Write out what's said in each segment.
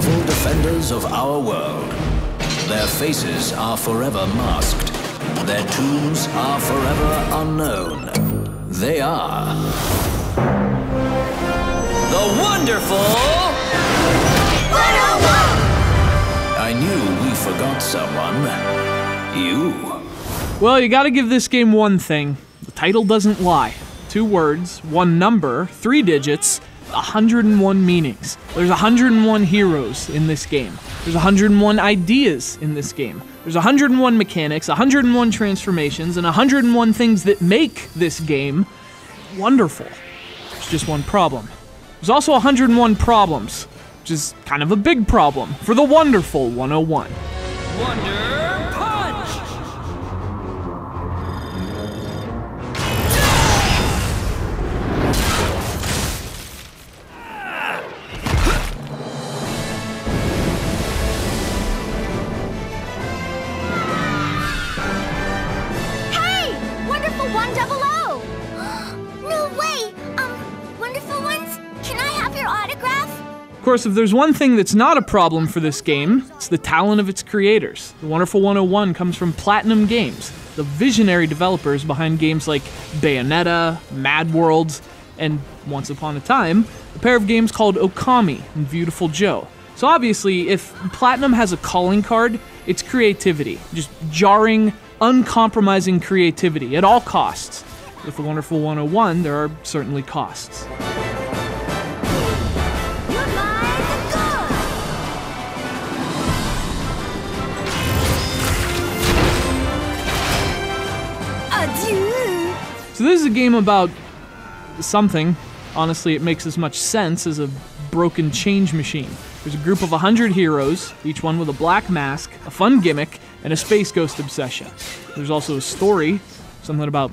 faithful defenders of our world. Their faces are forever masked. Their tombs are forever unknown. They are the Wonderful 101! I knew we forgot someone. You. Well, you gotta give this game one thing. The title doesn't lie. 2 words, 1 number, 3 digits, 101 meanings. There's 101 heroes in this game. There's 101 ideas in this game. There's 101 mechanics, 101 transformations, and 101 things that make this game wonderful. There's just one problem. There's also 101 problems, which is kind of a big problem for the Wonderful 101. Wonder Punch! Hey! Wonderful 100! No way! Wonderful Ones, can I have your autograph? Of course, if there's one thing that's not a problem for this game, it's the talent of its creators. The Wonderful 101 comes from Platinum Games, the visionary developers behind games like Bayonetta, Mad Worlds, and once upon a time, a pair of games called Okami and Viewtiful Joe. So obviously, if Platinum has a calling card, it's creativity. Just jarring, uncompromising creativity at all costs. With the Wonderful 101, there are certainly costs. So this is a game about something. Honestly, it makes as much sense as a broken change machine. There's a group of 100 heroes, each one with a black mask, a fun gimmick, and a space ghost obsession. There's also a story, something about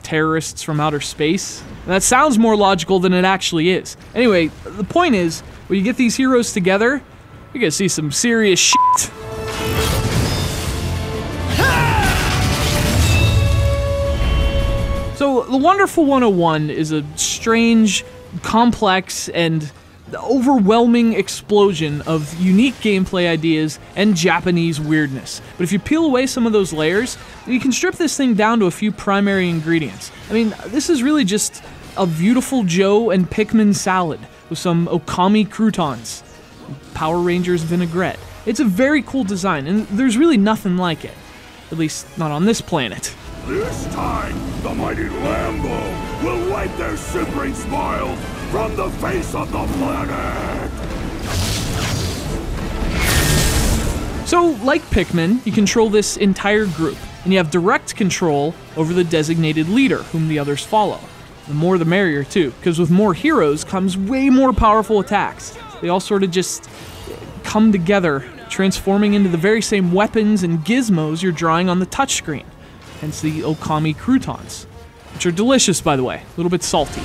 terrorists from outer space. And that sounds more logical than it actually is. Anyway, the point is, when you get these heroes together, you're gonna see some serious shit. So, the Wonderful 101 is a strange, complex, and overwhelming explosion of unique gameplay ideas and Japanese weirdness. But if you peel away some of those layers, you can strip this thing down to a few primary ingredients. I mean, this is really just a Viewtiful Joe and Pikmin salad with some Okami croutons, Power Rangers vinaigrette. It's a very cool design, and there's really nothing like it. At least, not on this planet. This time, the mighty Lambo will wipe their simpering smiles from the face of the planet! So, like Pikmin, you control this entire group, and you have direct control over the designated leader, whom the others follow. The more the merrier, too, because with more heroes comes way more powerful attacks. They all sort of just come together, transforming into the very same weapons and gizmos you're drawing on the touchscreen. Hence the Okami croutons, which are delicious, by the way, a little bit salty.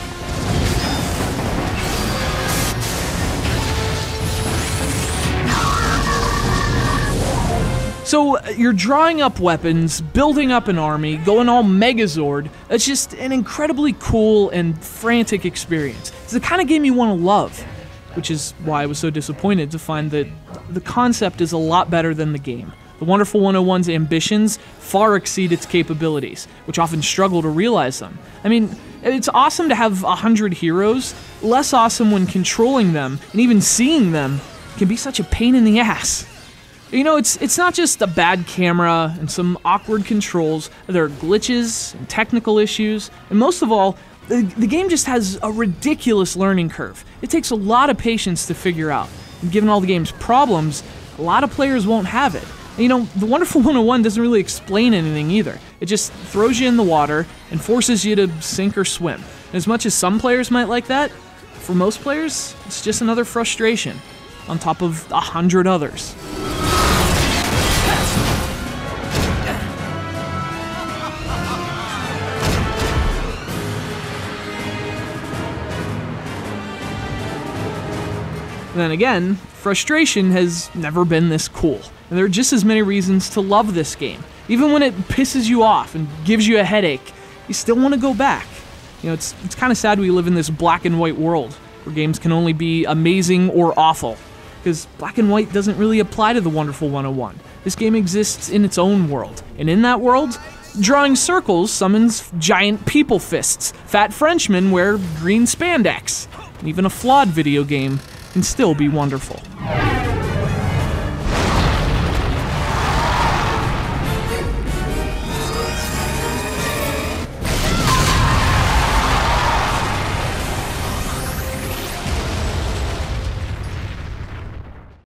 So you're drawing up weapons, building up an army, going all Megazord. It's just an incredibly cool and frantic experience. It's the kind of game you want to love, which is why I was so disappointed to find that the concept is a lot better than the game. The Wonderful 101's ambitions far exceed its capabilities, which often struggle to realize them. I mean, it's awesome to have 100 heroes, less awesome when controlling them, and even seeing them can be such a pain in the ass. You know, it's not just a bad camera and some awkward controls. There are glitches and technical issues, and most of all, the game just has a ridiculous learning curve. It takes a lot of patience to figure out, and given all the game's problems, a lot of players won't have it. You know, the Wonderful 101 doesn't really explain anything either. It just throws you in the water and forces you to sink or swim. And as much as some players might like that, for most players, it's just another frustration on top of 100 others. Then again, frustration has never been this cool. And there are just as many reasons to love this game. Even when it pisses you off and gives you a headache, you still want to go back. You know, it's kind of sad we live in this black and white world where games can only be amazing or awful. because black and white doesn't really apply to the Wonderful 101. This game exists in its own world, and in that world, drawing circles summons giant people fists, fat Frenchmen wear green spandex, and even a flawed video game can still be wonderful.